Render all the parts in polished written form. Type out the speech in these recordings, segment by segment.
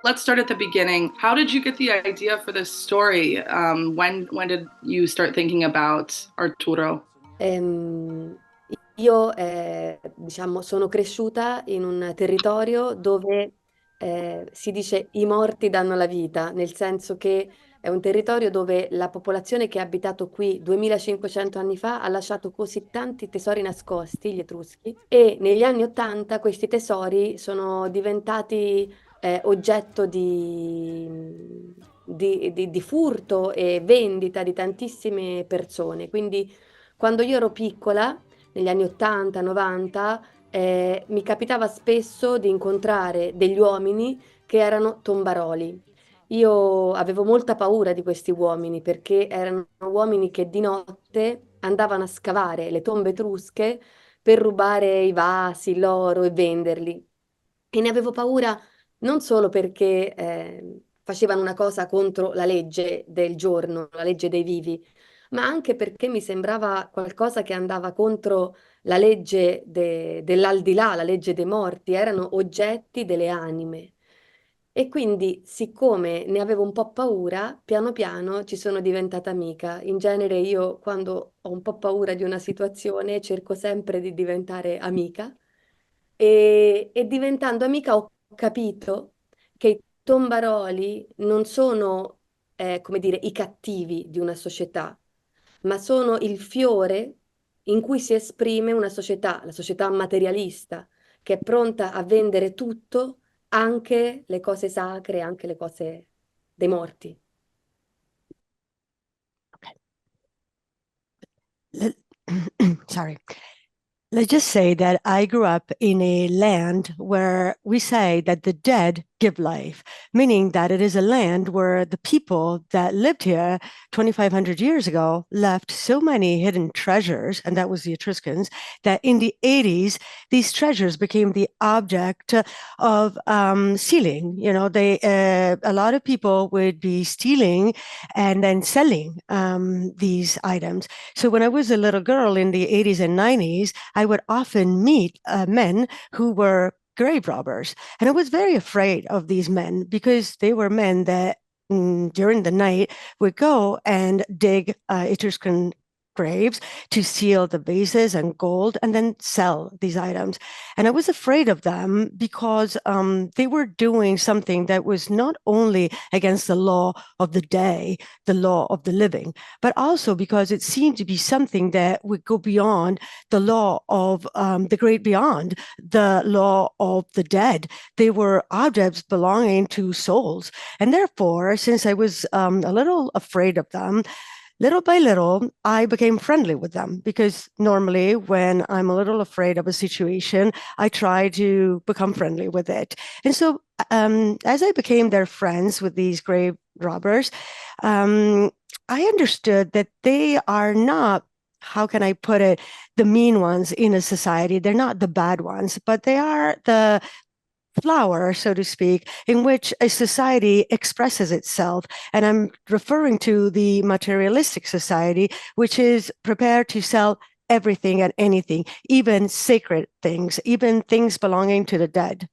let's start at the beginning. How did you get the idea for this story? When did you start thinking about Arturo? Ehm, io, diciamo, sono cresciuta in un territorio dove si dice i morti danno la vita, nel senso che è un territorio dove la popolazione che ha abitato qui 2500 anni fa ha lasciato così tanti tesori nascosti, gli Etruschi, e negli anni 80 questi tesori sono diventati oggetto di furto e vendita di tantissime persone. Quindi quando io ero piccola, negli anni 80, 90, mi capitava spesso di incontrare degli uomini che erano tombaroli. Io avevo molta paura di questi uomini perché erano uomini che di notte andavano a scavare le tombe etrusche per rubare i vasi, l'oro e venderli. E ne avevo paura non solo perché facevano una cosa contro la legge del giorno, la legge dei vivi, ma anche perché mi sembrava qualcosa che andava contro la legge dell'aldilà, la legge dei morti, erano oggetti delle anime. E quindi, siccome ne avevo un po' paura, piano piano ci sono diventata amica. In genere io, quando ho un po' paura di una situazione, cerco sempre di diventare amica e diventando amica ho capito che i tombaroli non sono, come dire, i cattivi di una società, ma sono il fiore in cui si esprime una società, la società materialista, che è pronta a vendere tutto, anche le cose sacre, anche le cose dei morti. Let- sorry. Let's just say that I grew up in a land where we say that the dead give life, meaning that it is a land where the people that lived here 2,500 years ago left so many hidden treasures, and that was the Etruscans, that in the 80s, these treasures became the object of stealing. A lot of people would be stealing and then selling these items. So when I was a little girl in the 80s and 90s, I would often meet men who were grave robbers. And I was very afraid of these men because they were men that during the night would go and dig Etruscan graves to steal the vases and gold and then sell these items. And I was afraid of them because they were doing something that was not only against the law of the day, the law of the living, but also because it seemed to be something that would go beyond the law of the great beyond, the law of the dead. They were objects belonging to souls. And therefore, since I was a little afraid of them, little by little, I became friendly with them because normally, when I'm a little afraid of a situation, I try to become friendly with it. And so, as I became their friends with these grave robbers, um, I understood that they are not, how can I put it, the mean ones in a society. They're not the bad ones, but they are the flower, so to speak, in which a society expresses itself. And I'm referring to the materialistic society, which is prepared to sell everything and anything, even sacred things, even things belonging to the dead.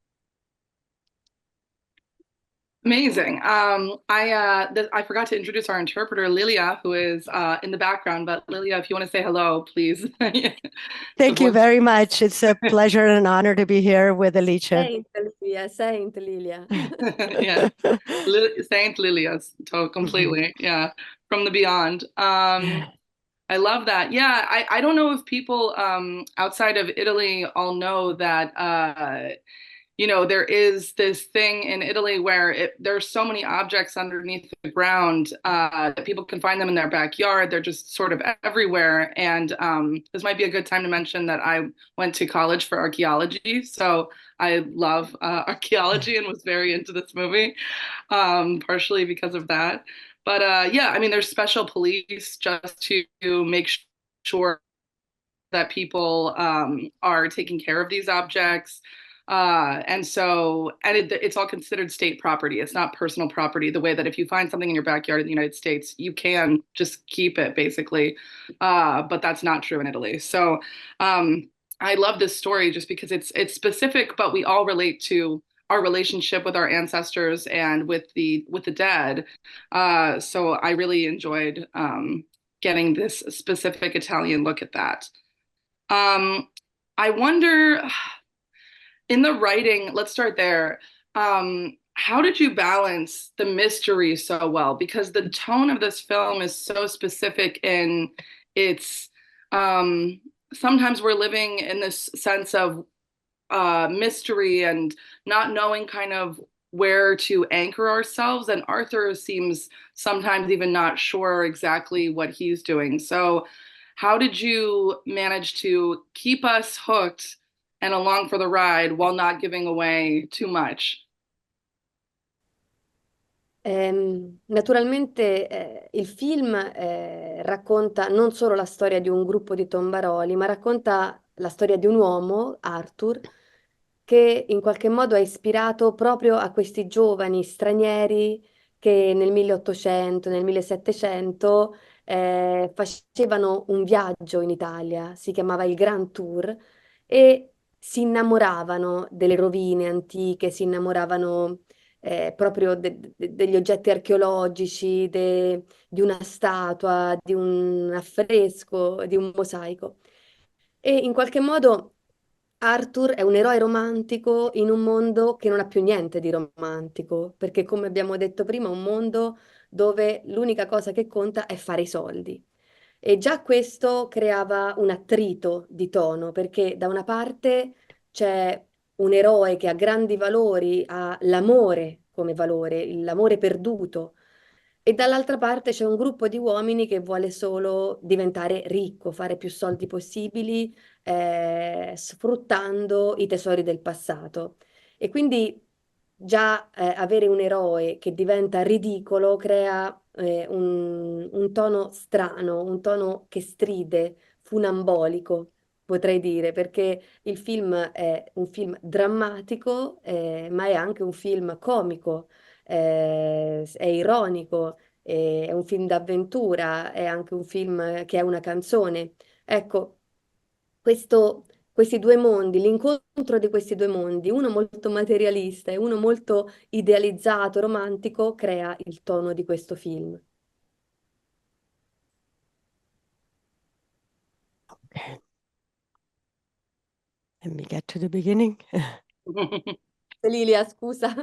Amazing. I forgot to introduce our interpreter, Lilia, who is in the background. But Lilia, if you want to say hello, please. The Thank you voice. very much. It's a pleasure and an honor to be here with Alicia. Saint Lilia, Saint Lilia. Yeah, Saint Lilias, Mhm. completely. Yeah, from the beyond. I love that. Yeah, I don't know if people outside of Italy all know that there is this thing in Italy where there's so many objects underneath the ground that people can find them in their backyard. They're just sort of everywhere. And this might be a good time to mention that I went to college for archaeology. So I love archaeology and was very into this movie, partially because of that. But yeah, I mean, there's special police just to make sure that people are taking care of these objects. It's all considered state property. It's not personal property, the way that if you find something in your backyard in the United States, you can just keep it basically. But that's not true in Italy. So I love this story just because it's specific, but we all relate to our relationship with our ancestors and with the dead. So I really enjoyed getting this specific Italian look at that. Um, I wonder, in the writing, let's start there. How did you balance the mystery so well? Because the tone of this film is so specific in its, sometimes we're living in this sense of mystery and not knowing kind of where to anchor ourselves. And Arthur seems sometimes even not sure exactly what he's doing. So, how did you manage to keep us hooked and along for the ride while not giving away too much? Naturalmente il film racconta non solo la storia di un gruppo di tombaroli, ma racconta la storia di un uomo, Arthur, che in qualche modo è ispirato proprio a questi giovani stranieri che nel 1800, nel 1700 facevano un viaggio in Italia, si chiamava il Grand Tour, e si innamoravano delle rovine antiche, si innamoravano proprio degli oggetti archeologici, di una statua, di un affresco, di un mosaico. E in qualche modo Arthur è un eroe romantico in un mondo che non ha più niente di romantico, perché come abbiamo detto prima, è un mondo dove l'unica cosa che conta è fare i soldi. E già questo creava un attrito di tono, perché da una parte c'è un eroe che ha grandi valori, ha l'amore come valore, l'amore perduto, e dall'altra parte c'è un gruppo di uomini che vuole solo diventare ricco, fare più soldi possibili, sfruttando i tesori del passato. E quindi già avere un eroe che diventa ridicolo crea un tono strano, un tono che stride, funambolico, potrei dire, perché il film è un film drammatico, ma è anche un film comico, è ironico, è un film d'avventura, è anche un film che è una canzone. Ecco, questi due mondi, l'incontro di questi due mondi, uno molto materialista e uno molto idealizzato, romantico, crea il tono di questo film. Okay, let me get to the beginning. Lilia, scusa.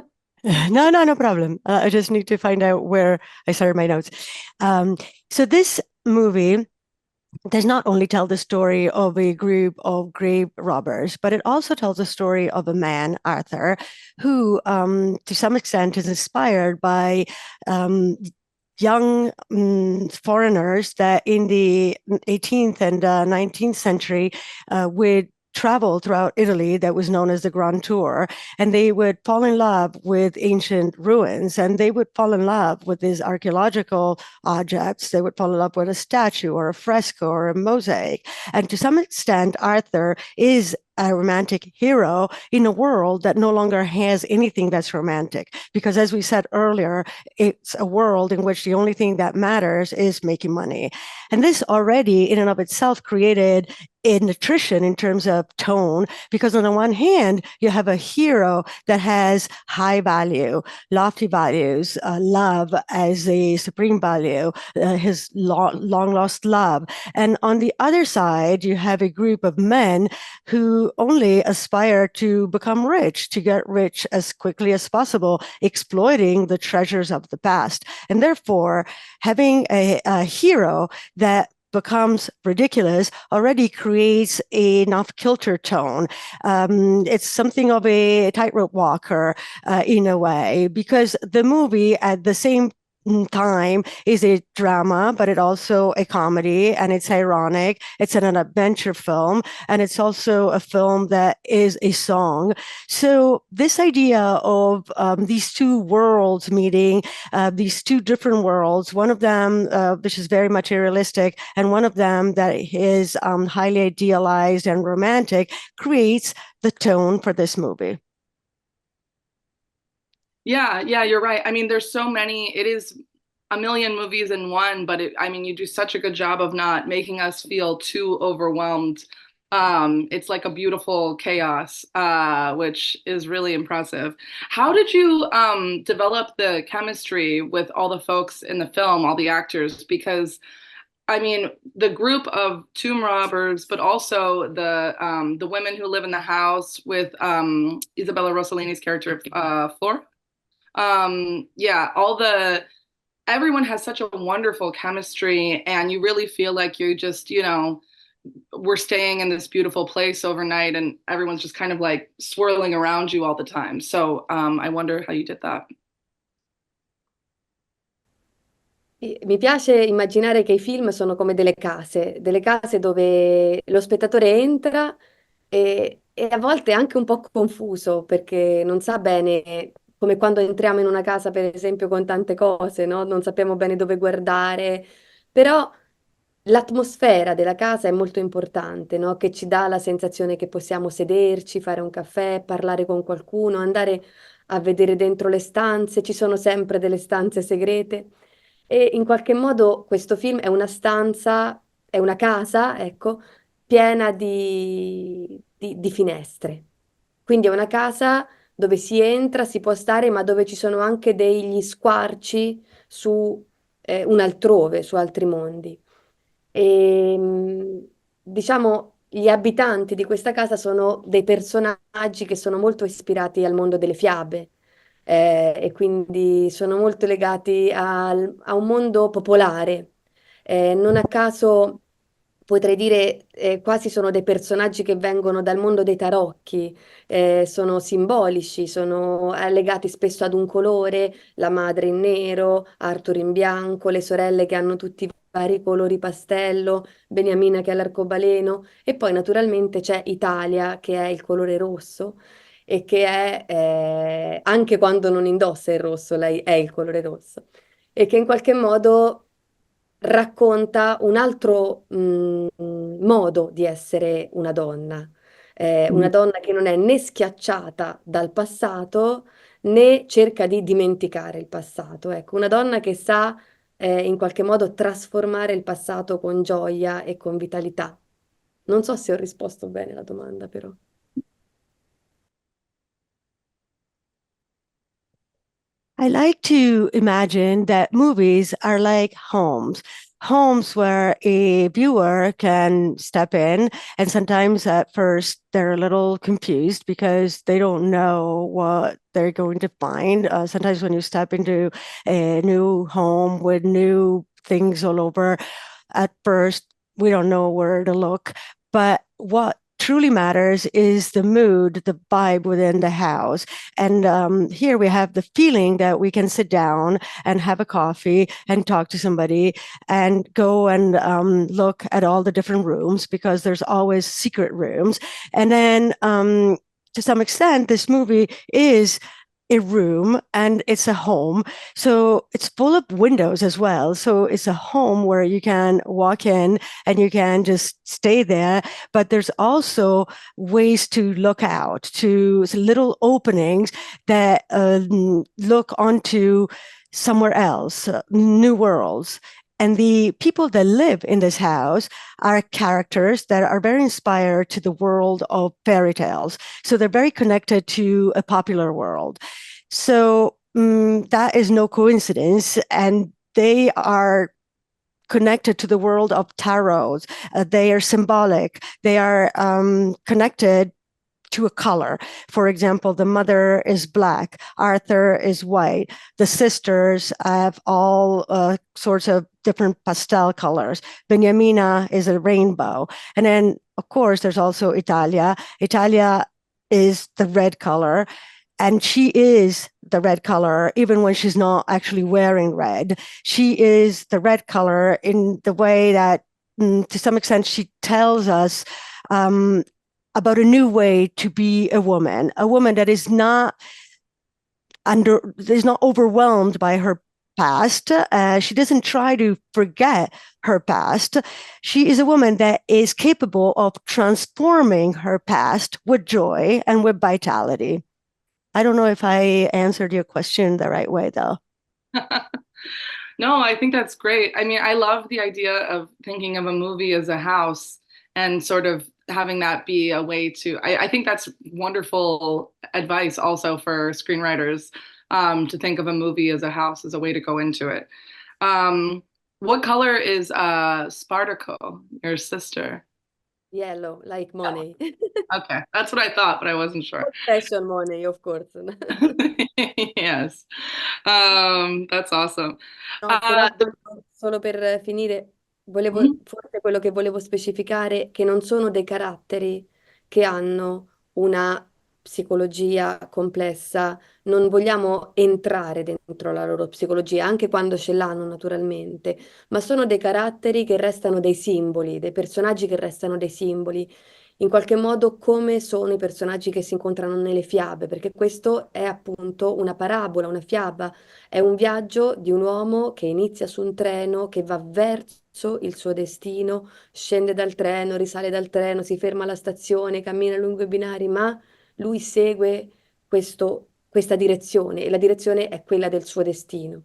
No, no, no problem. I just need to find out where I started my notes. So this movie does not only tell the story of a group of grave robbers, but it also tells the story of a man, Arthur, who, to some extent, is inspired by um, young foreigners that in the 18th and 19th century would travel throughout Italy that was known as the Grand Tour, and they would fall in love with ancient ruins, and they would fall in love with these archaeological objects. They would fall in love with a statue or a fresco or a mosaic. And to some extent, Arthur is a romantic hero in a world that no longer has anything that's romantic. Because as we said earlier, it's a world in which the only thing that matters is making money. And this already in and of itself created in attrition in terms of tone, because on the one hand, you have a hero that has high value, lofty values, love as a supreme value, his long lost love. And on the other side, you have a group of men who only aspire to become rich, to get rich as quickly as possible, exploiting the treasures of the past. And therefore, having a hero that becomes ridiculous already creates an off-kilter tone. It's something of a tightrope walker in a way, because the movie at the same time is a drama, but it's also a comedy, and it's ironic. It's an adventure film, and it's also a film that is a song. So this idea of these two worlds meeting, these two different worlds, one of them which is very materialistic, and one of them that is highly idealized and romantic, creates the tone for this movie. Yeah, yeah, you're right. I mean, there's so many, it is a million movies in one, but I mean, you do such a good job of not making us feel too overwhelmed It's like a beautiful chaos, which is really impressive. How did you develop the chemistry with all the folks in the film, all the actors? Because I mean, the group of tomb robbers, but also the women who live in the house with Isabella Rossellini's character, Flora. Yeah, all the everyone has such a wonderful chemistry, and you really feel like you're just, we're staying in this beautiful place overnight, and everyone's just kind of like swirling around you all the time. So I wonder how you did that. Mi piace immaginare che i film sono come delle case dove lo spettatore entra e a volte è anche un po' confuso perché non sa bene, come quando entriamo in una casa, per esempio, con tante cose, no? Non sappiamo bene dove guardare, però l'atmosfera della casa è molto importante, no? Che ci dà la sensazione che possiamo sederci, fare un caffè, parlare con qualcuno, andare a vedere dentro le stanze, ci sono sempre delle stanze segrete. E in qualche modo questo film è una stanza, è una casa, ecco, piena di finestre. Quindi è una casa dove si entra, si può stare, ma dove ci sono anche degli squarci su un altrove, su altri mondi. E, diciamo, gli abitanti di questa casa sono dei personaggi che sono molto ispirati al mondo delle fiabe e quindi sono molto legati a un mondo popolare. Non a caso potrei dire quasi sono dei personaggi che vengono dal mondo dei tarocchi, sono simbolici, sono legati spesso ad un colore, la madre in nero, Arthur in bianco, le sorelle che hanno tutti i vari colori pastello, Beniamina che ha l'arcobaleno e poi naturalmente c'è Italia che è il colore rosso e che è, anche quando non indossa il rosso, lei è il colore rosso, e che in qualche modo racconta un altro modo di essere una donna che non è né schiacciata dal passato né cerca di dimenticare il passato. Ecco, una donna che sa in qualche modo trasformare il passato con gioia e con vitalità. Non so se ho risposto bene alla domanda, però. I like to imagine that movies are like homes, homes where a viewer can step in, and sometimes at first they're a little confused because they don't know what they're going to find. Sometimes when you step into a new home with new things all over, at first we don't know where to look. But what truly matters is the mood, the vibe within the house. And here we have the feeling that we can sit down and have a coffee and talk to somebody and go and look at all the different rooms because there's always secret rooms. And then to some extent, this movie is a room and it's a home. So it's full of windows as well. So it's a home where you can walk in and you can just stay there. But there's also ways to look out to little openings that look onto somewhere else, new worlds. And the people that live in this house are characters that are very inspired to the world of fairy tales. So they're very connected to a popular world. So that is no coincidence. And they are connected to the world of tarots. They are symbolic. They are connected to a color. For example, the mother is black, Arthur is white, the sisters have all sorts of different pastel colors. Beniamina is a rainbow. And then, of course, there's also Italia. Italia is the red color. And she is the red color, even when she's not actually wearing red. She is the red color in the way that, to some extent, she tells us about a new way to be a woman that is not overwhelmed by her past. She doesn't try to forget her past. She is a woman that is capable of transforming her past with joy and with vitality. I don't know if I answered your question the right way, though. No, I think that's great. I mean, I love the idea of thinking of a movie as a house and sort of having that be a way to, I think that's wonderful advice also for screenwriters, to think of a movie as a house as a way to go into it. Um, what color is Spartaco, your sister? Yellow, like money. Okay, that's what I thought, but I wasn't sure. Fashion money, of course. Yes. That's awesome. No, però The, solo per finire, mhm. forse quello che volevo specificare, che non sono dei caratteri che hanno una psicologia complessa, non vogliamo entrare dentro la loro psicologia, anche quando ce l'hanno naturalmente, ma sono dei caratteri che restano dei simboli, dei personaggi che restano dei simboli, in qualche modo come sono i personaggi che si incontrano nelle fiabe, perché questo è appunto una parabola, una fiaba. È un viaggio di un uomo che inizia su un treno, che va verso il suo destino, scende dal treno, risale dal treno, si ferma alla stazione, cammina lungo i binari, ma lui segue questa direzione e la direzione è quella del suo destino.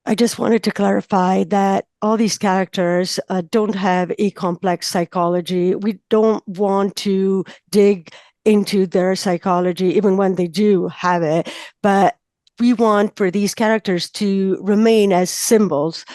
I just wanted to clarify that all these characters don't have a complex psychology. We don't want to dig into their psychology, even when they do have it. But we want for these characters to remain as symbols.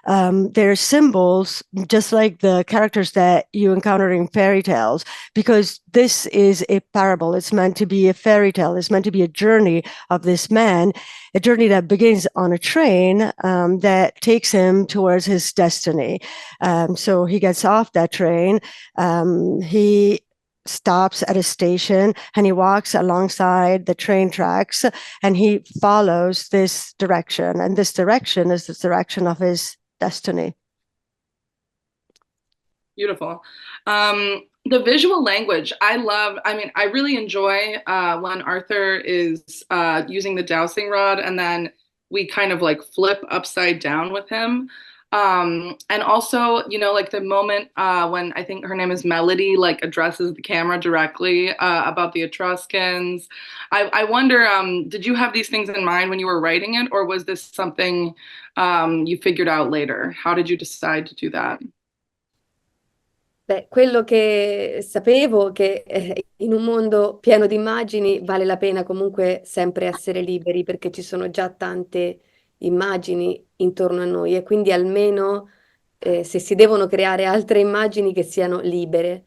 They're symbols, just like the characters that you encounter in fairy tales, because this is a parable. It's meant to be a fairy tale. It's meant to be a journey of this man, a journey that begins on a train that takes him towards his destiny. So he gets off that train. He stops at a station and he walks alongside the train tracks and he follows this direction. And this direction is the direction of his destiny. Beautiful. The visual language, I mean, I really enjoy when Arthur is using the dowsing rod and then we kind of like flip upside down with him. And also, like the moment when I think her name is Melody, like addresses the camera directly about the Etruscans. I wonder, did you have these things in mind when you were writing it, or was this something you figured out later? How did you decide to do that? Beh, quello che sapevo che in un mondo pieno di immagini vale la pena comunque sempre essere liberi perché ci sono già tante immagini intorno a noi e quindi almeno se si devono creare altre immagini che siano libere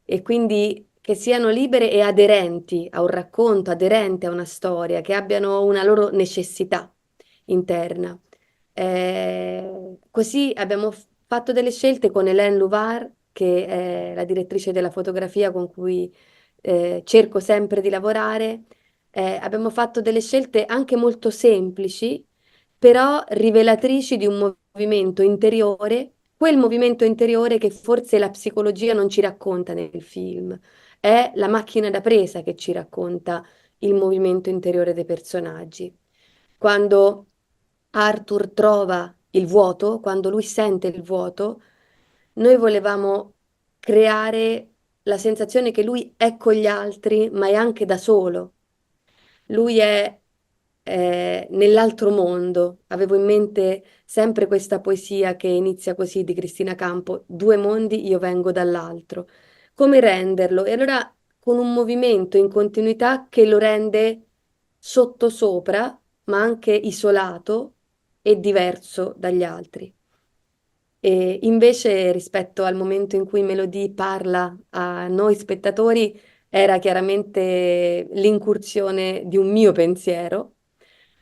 e quindi che siano libere e aderenti a un racconto, aderenti a una storia, che abbiano una loro necessità interna. Così abbiamo fatto delle scelte con Hélène Louvard, che è la direttrice della fotografia con cui cerco sempre di lavorare. Abbiamo fatto delle scelte anche molto semplici, però rivelatrici di un movimento interiore, quel movimento interiore che forse la psicologia non ci racconta nel film. È la macchina da presa che ci racconta il movimento interiore dei personaggi. Quando Arthur trova il vuoto, quando lui sente il vuoto, noi volevamo creare la sensazione che lui è con gli altri, ma è anche da solo. Lui è nell'altro mondo. Avevo in mente sempre questa poesia che inizia così di Cristina Campo, due mondi, io vengo dall'altro. Come renderlo? E allora con un movimento in continuità che lo rende sottosopra, ma anche isolato e diverso dagli altri. E invece rispetto al momento in cui Melody parla a noi spettatori, era chiaramente l'incursione di un mio pensiero.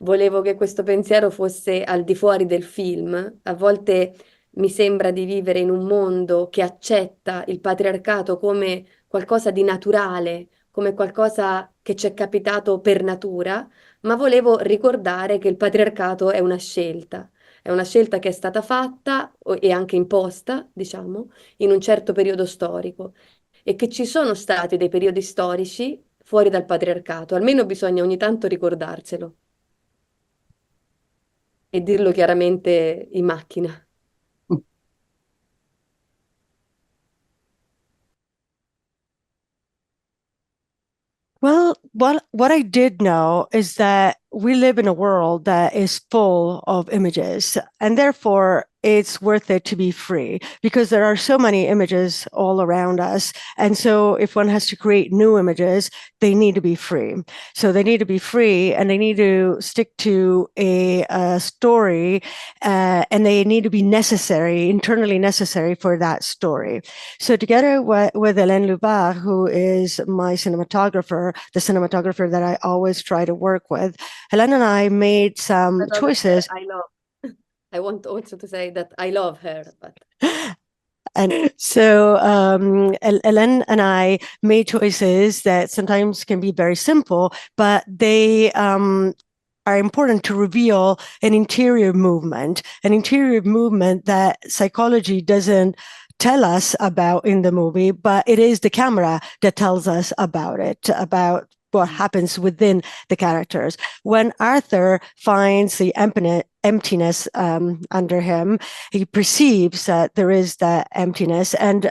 Volevo che questo pensiero fosse al di fuori del film. A volte mi sembra di vivere in un mondo che accetta il patriarcato come qualcosa di naturale, come qualcosa che ci è capitato per natura, ma volevo ricordare che il patriarcato è una scelta che è stata fatta e anche imposta, diciamo, in un certo periodo storico e che ci sono stati dei periodi storici fuori dal patriarcato, almeno bisogna ogni tanto ricordarselo e dirlo chiaramente in macchina. Well, what I did know is that we live in a world that is full of images, and therefore it's worth it to be free, because there are so many images all around us. And so if one has to create new images, they need to be free. So they need to be free, and they need to stick to a story, and they need to be necessary, internally necessary for that story. So together with Hélène Lubach, who is my cinematographer, the cinematographer that I always try to work with, Hélène and I made some choices. I want also to say that I love her, but and so Hélène and I made choices that sometimes can be very simple, but they are important to reveal an interior movement that psychology doesn't tell us about in the movie, but it is the camera that tells us about it, about what happens within the characters. When Arthur finds the emptiness under him, he perceives that there is that emptiness, and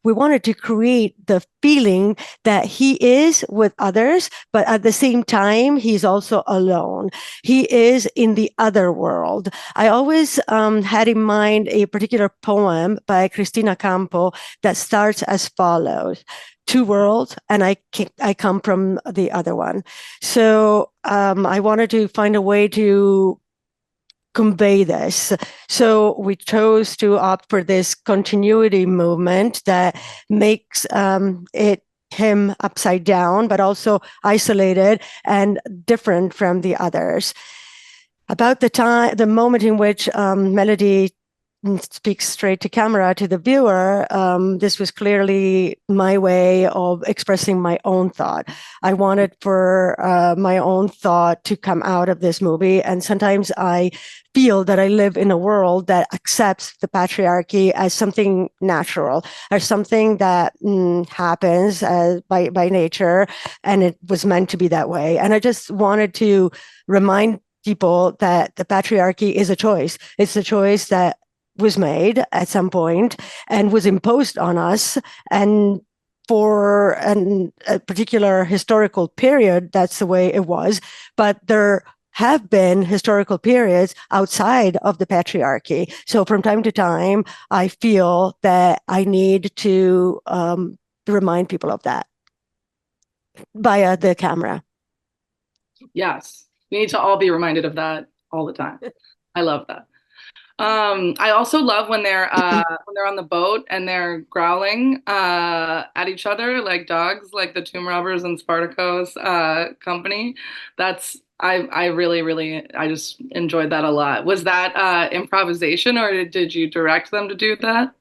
we wanted to create the feeling that he is with others, but at the same time, he's also alone. He is in the other world. I always had in mind a particular poem by Cristina Campo that starts as follows: two worlds, and I come from the other one. So I wanted to find a way to convey this. So we chose to opt for this continuity movement that makes it him upside down, but also isolated and different from the others. About the moment in which Melody speaks straight to camera to the viewer, this was clearly my way of expressing my own thought. I wanted for my own thought to come out of this movie, and sometimes I feel that I live in a world that accepts the patriarchy as something natural, as something that happens by nature, and it was meant to be that way. And I just wanted to remind people that the patriarchy is a choice. It's a choice that was made at some point and was imposed on us, and for a particular historical period, that's the way it was. But there have been historical periods outside of the patriarchy. So from time to time, I feel that I need to remind people of that via the camera. Yes, we need to all be reminded of that all the time. I love that. I also love when they're on the boat and they're growling at each other like dogs, like the Tomb Robbers and Spartacus company. I really I just enjoyed that a lot. Was that improvisation, or did you direct them to do that?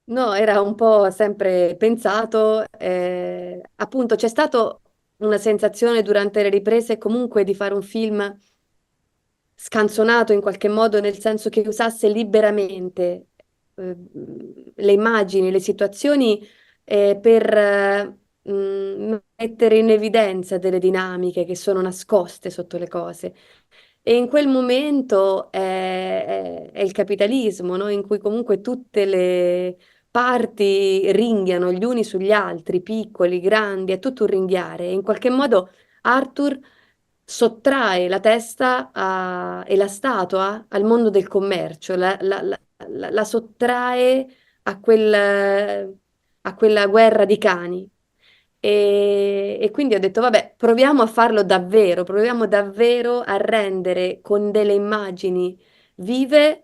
no, era un po' sempre pensato. Appunto, c'è stata una sensazione durante le riprese comunque di fare un film scanzonato in qualche modo, nel senso che usasse liberamente le immagini, le situazioni per mettere in evidenza delle dinamiche che sono nascoste sotto le cose. E in quel momento è il capitalismo, no? In cui comunque tutte le parti ringhiano gli uni sugli altri, piccoli, grandi, è tutto un ringhiare. E in qualche modo Arthur sottrae la testa e la statua al mondo del commercio, la sottrae a quella guerra di cani. E quindi ho detto, vabbè, proviamo a farlo davvero, proviamo davvero a rendere con delle immagini vive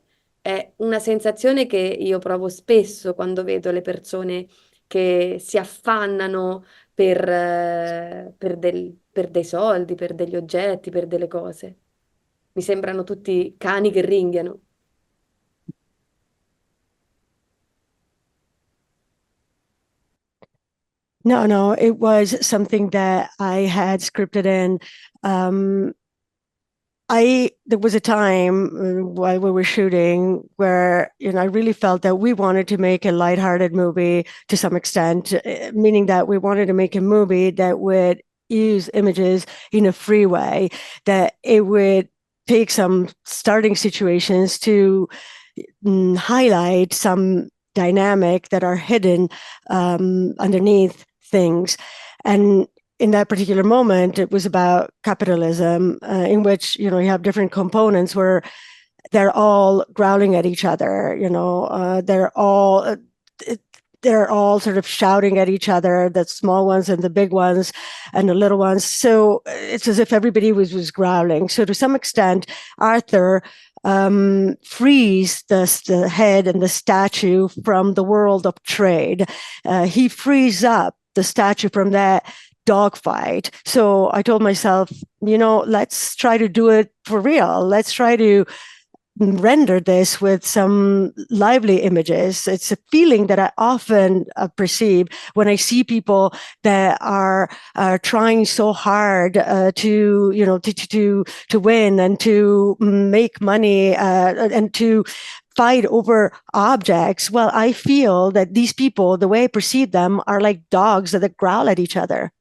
una sensazione che io provo spesso quando vedo le persone che si affannano per dei soldi, per degli oggetti, per delle cose. Mi sembrano tutti cani che ringhiano. No, it was something that I had scripted in. There was a time while we were shooting where, I really felt that we wanted to make a lighthearted movie to some extent, meaning that we wanted to make a movie that would use images in a free way, that it would take some starting situations to highlight some dynamic that are hidden underneath things. And in that particular moment, it was about capitalism, in which, you have different components where they're all growling at each other. They're all sort of shouting at each other, the small ones and the big ones and the little ones. So it's as if everybody was growling. So to some extent, Arthur frees the head and the statue from the world of trade. He frees up the statue from that dogfight. So I told myself, let's try to do it for real. Let's try to render this with some lively images. It's a feeling that I often perceive when I see people that are trying so hard to win and to make money and to fight over objects. Well, I feel that these people, the way I perceive them, are like dogs that growl at each other.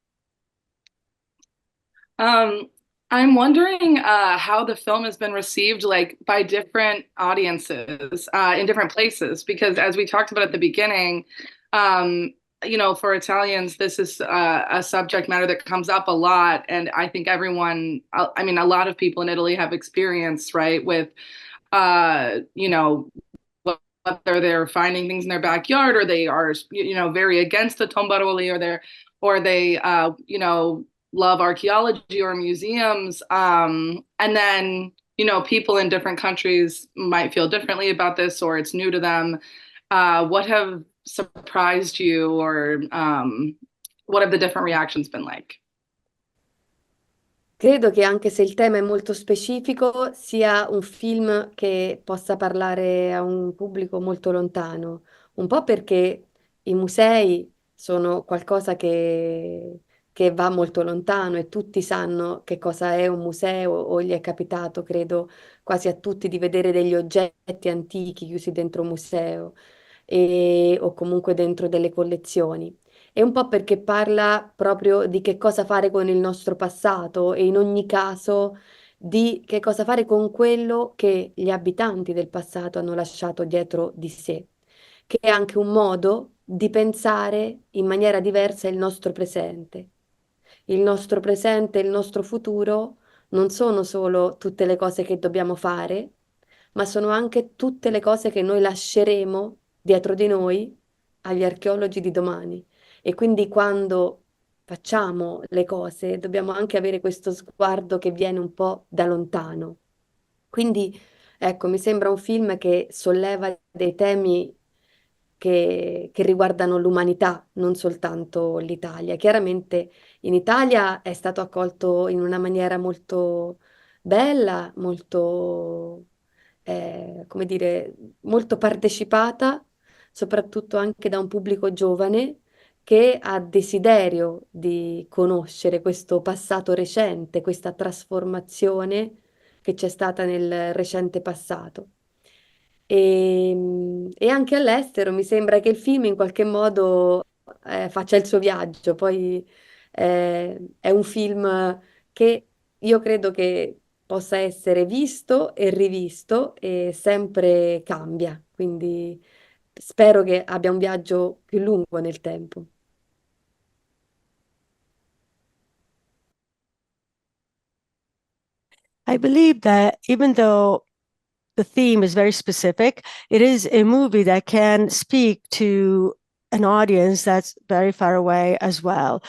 Um, I'm wondering how the film has been received like by different audiences in different places, because as we talked about at the beginning, for Italians, this is a subject matter that comes up a lot, and I think a lot of people in Italy have experience, right, with whether they're finding things in their backyard or they are, very against the tombaroli, or they love archaeology or museums. And then, people in different countries might feel differently about this, or it's new to them. What have surprised you, or what have the different reactions been like? Credo che anche se il tema è molto specifico, sia un film che possa parlare a un pubblico molto lontano, un po' perché i musei sono qualcosa che va molto lontano e tutti sanno che cosa è un museo, o gli è capitato, credo, quasi a tutti di vedere degli oggetti antichi chiusi dentro un museo o comunque dentro delle collezioni. E un po' perché parla proprio di che cosa fare con il nostro passato e in ogni caso di che cosa fare con quello che gli abitanti del passato hanno lasciato dietro di sé, che è anche un modo di pensare in maniera diversa il nostro presente. Il nostro presente e il nostro futuro non sono solo tutte le cose che dobbiamo fare, ma sono anche tutte le cose che noi lasceremo dietro di noi agli archeologi di domani. E quindi quando facciamo le cose dobbiamo anche avere questo sguardo che viene un po' da lontano. Quindi, ecco, mi sembra un film che solleva dei temi che riguardano l'umanità, non soltanto l'Italia. Chiaramente in Italia è stato accolto in una maniera molto bella, molto, come dire, molto partecipata, soprattutto anche da un pubblico giovane che ha desiderio di conoscere questo passato recente, questa trasformazione che c'è stata nel recente passato. E anche all'estero mi sembra che il film in qualche modo faccia il suo viaggio. Poi è un film che io credo che possa essere visto e rivisto e sempre cambia. Quindi spero che abbia un viaggio più lungo nel tempo. I believe that even though the theme is very specific, it is a movie that can speak to an audience that's very far away as well.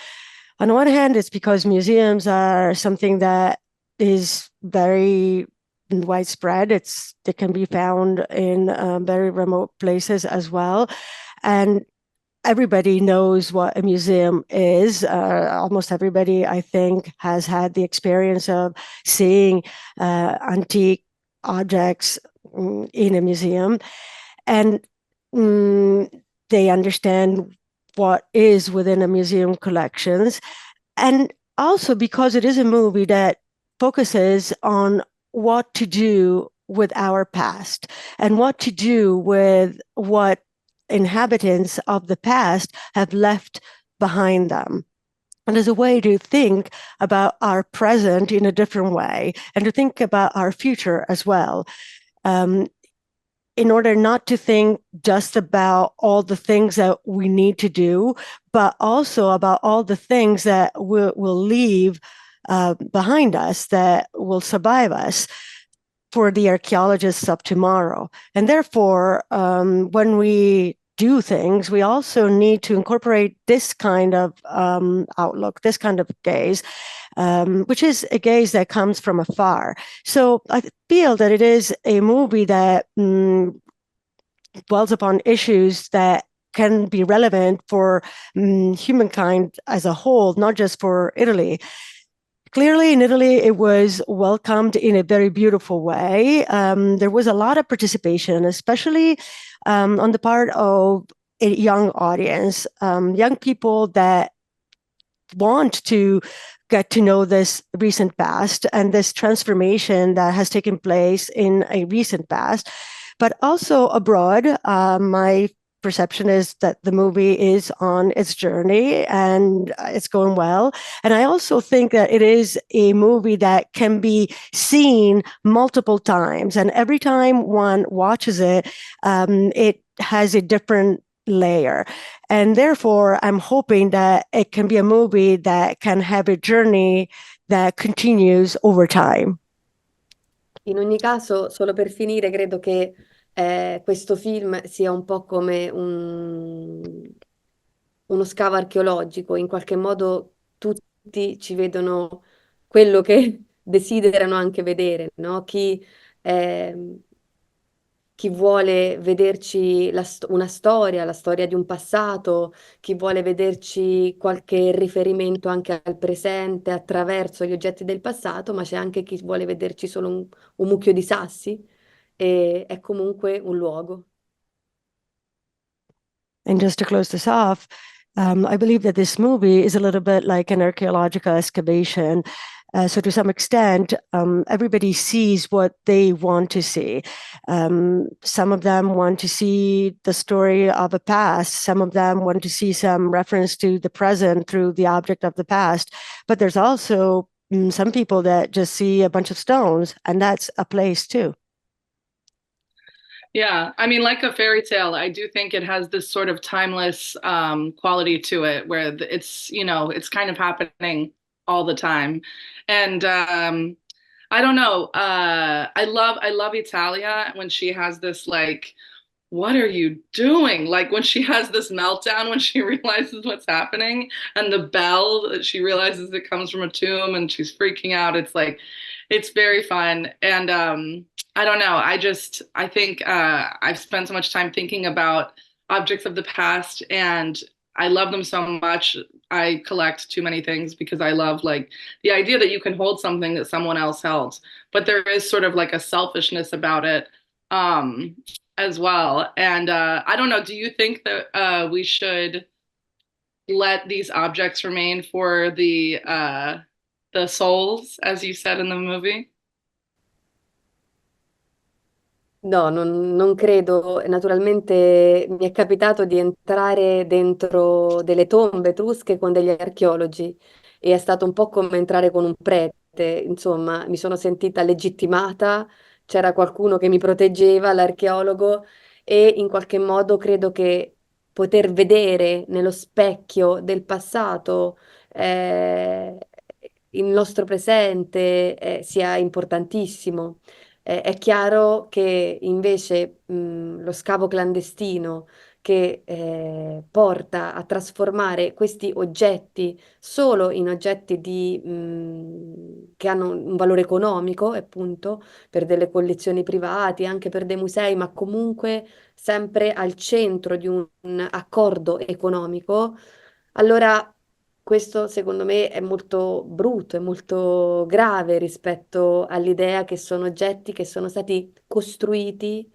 On the one hand, it's because museums are something that is very widespread. They can be found in very remote places as well, and everybody knows what a museum is. Almost everybody, I think, has had the experience of seeing antique objects in a museum, and mm, they understand what is within a museum collections. And also because it is a movie that focuses on what to do with our past and what to do with what inhabitants of the past have left behind them. And as a way to think about our present in a different way and to think about our future as well. In order not to think just about all the things that we need to do, but also about all the things that we'll leave behind us that will survive us. for the archaeologists of tomorrow. And therefore, when we do things, we also need to incorporate this kind of outlook, this kind of gaze, which is a gaze that comes from afar. So I feel that it is a movie that dwells upon issues that can be relevant for humankind as a whole, not just for Italy. Clearly, in Italy, it was welcomed in a very beautiful way. There was a lot of participation, especially on the part of a young audience, young people that want to get to know this recent past and this transformation that has taken place in a recent past, but also abroad. My perception is that the movie is on its journey and it's going well. And I also think that it is a movie that can be seen multiple times. And every time one watches it, it has a different layer. And therefore, I'm hoping that it can be a movie that can have a journey that continues over time. In ogni caso, solo per finire, credo che questo film sia un po' come uno scavo archeologico. In qualche modo tutti ci vedono quello che desiderano anche vedere, no? Ehm, chi vuole vederci una storia, la storia di un passato, chi vuole vederci qualche riferimento anche al presente attraverso gli oggetti del passato, ma c'è anche chi vuole vederci solo un mucchio di sassi e è comunque un luogo. And just to close this off, I believe that this movie is a little bit like an archaeological excavation. So to some extent, everybody sees what they want to see. Some of them want to see the story of a past. Some of them want to see some reference to the present through the object of the past. But there's also some people that just see a bunch of stones, and that's a place too. Yeah, I mean, like a fairy tale, I do think it has this sort of timeless quality to it where it's, it's kind of happening all the time. And I don't know, I love Italia when she has this like, what are you doing? Like when she has this meltdown when she realizes what's happening and the bell that she realizes it comes from a tomb and she's freaking out. It's like, it's very fun. And I don't know. I think I've spent so much time thinking about objects of the past and I love them so much. I collect too many things because I love like the idea that you can hold something that someone else held, but there is sort of like a selfishness about it. Um, as well. And I don't know, do you think that we should let these objects remain for the souls, as you said in the movie? No, non credo. Naturalmente mi è capitato di entrare dentro delle tombe etrusche con degli archeologi e è stato un po' come entrare con un prete. Insomma, mi sono sentita legittimata, c'era qualcuno che mi proteggeva, l'archeologo, e in qualche modo credo che poter vedere nello specchio del passato il nostro presente sia importantissimo. È chiaro che invece lo scavo clandestino che porta a trasformare questi oggetti solo in oggetti che hanno un valore economico, appunto, per delle collezioni private, anche per dei musei, ma comunque sempre al centro di un accordo economico, allora questo secondo me è molto brutto, è molto grave rispetto all'idea che sono oggetti che sono stati costruiti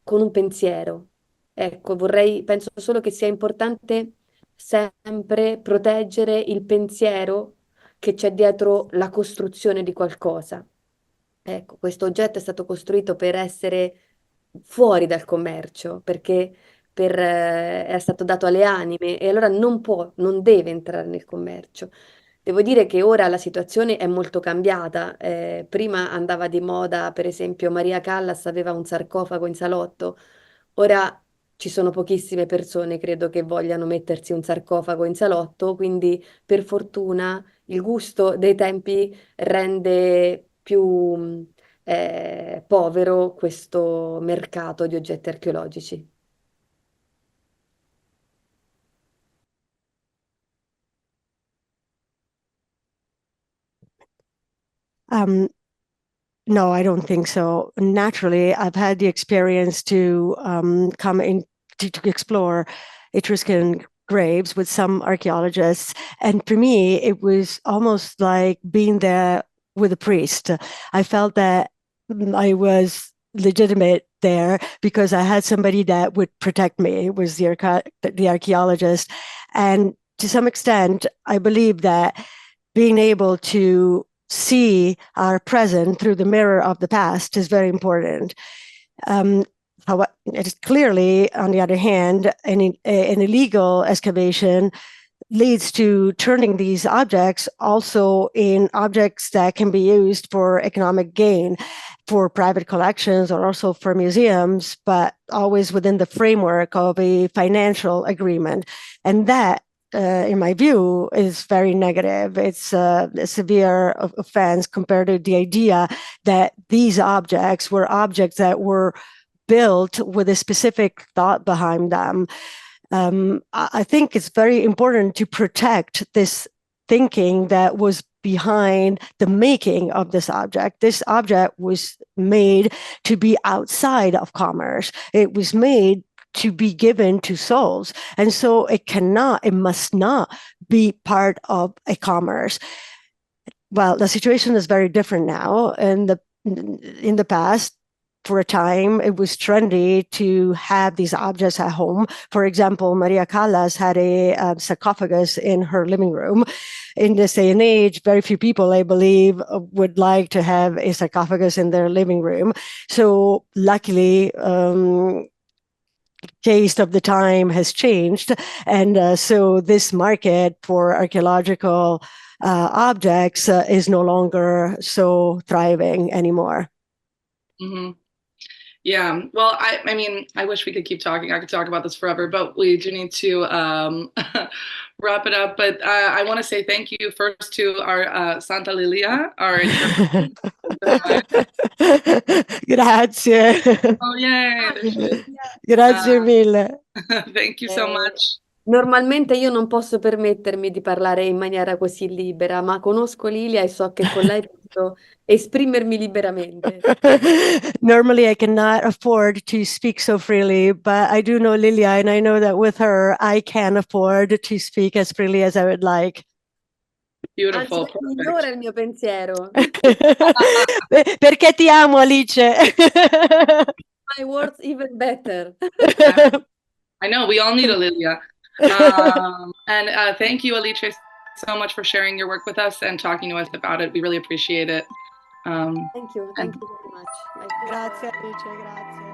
con un pensiero. Ecco, penso solo che sia importante sempre proteggere il pensiero che c'è dietro la costruzione di qualcosa. Ecco, questo oggetto è stato costruito per essere fuori dal commercio, perché è stato dato alle anime e allora non può, non deve entrare nel commercio. Devo dire che ora la situazione è molto cambiata. Prima andava di moda, per esempio, Maria Callas aveva un sarcofago in salotto. Ora ci sono pochissime persone, credo, che vogliano mettersi un sarcofago in salotto, quindi per fortuna il gusto dei tempi rende povero questo mercato di oggetti archeologici. Um, no, I don't think so. Naturally, I've had the experience to come in to explore Etruscan graves with some archaeologists, and for me, it was almost like being there with a priest. I felt that I was legitimate there because I had somebody that would protect me. It was the archaeologist, and to some extent, I believe that being able to see our present through the mirror of the past is very important. Um, However, it is clearly, on the other hand, an illegal excavation leads to turning these objects also in objects that can be used for economic gain, for private collections or also for museums, but always within the framework of a financial agreement. And that in my view, is very negative. It's a severe offense compared to the idea that these objects were objects that were built with a specific thought behind them. I think it's very important to protect this thinking that was behind the making of this object. This object was made to be outside of commerce. It was made to be given to souls. And so it must not be part of a commerce. Well, the situation is very different now. In the past, for a time, it was trendy to have these objects at home. For example, Maria Callas had a sarcophagus in her living room. In this day and age, very few people, I believe, would like to have a sarcophagus in their living room. So luckily, taste of the time has changed. And so this market for archaeological objects is no longer so thriving anymore. Mm-hmm. Yeah. Well, I mean, I wish we could keep talking. I could talk about this forever, but we do need to wrap it up. But I want to say thank you first to our Santa Lilia, our interpreter. Grazie. Oh, yay. There she is. Grazie mille. Thank you so Eh, much. Normalmente io non posso permettermi di parlare in maniera così libera, ma conosco Lilia e so che con lei posso esprimermi liberamente. Normally, I cannot afford to speak so freely, but I do know Lilia, and I know that with her, I can afford to speak as freely as I would like. Anzi, Beautiful. lei migliora il mio pensiero. Perché ti amo, Alice. My words even better. Yeah, I know we all need a Lilia. And thank you, Alice, so much for sharing your work with us and talking to us about it. We really appreciate it. Thank you And very much. Grazie, Alice, grazie.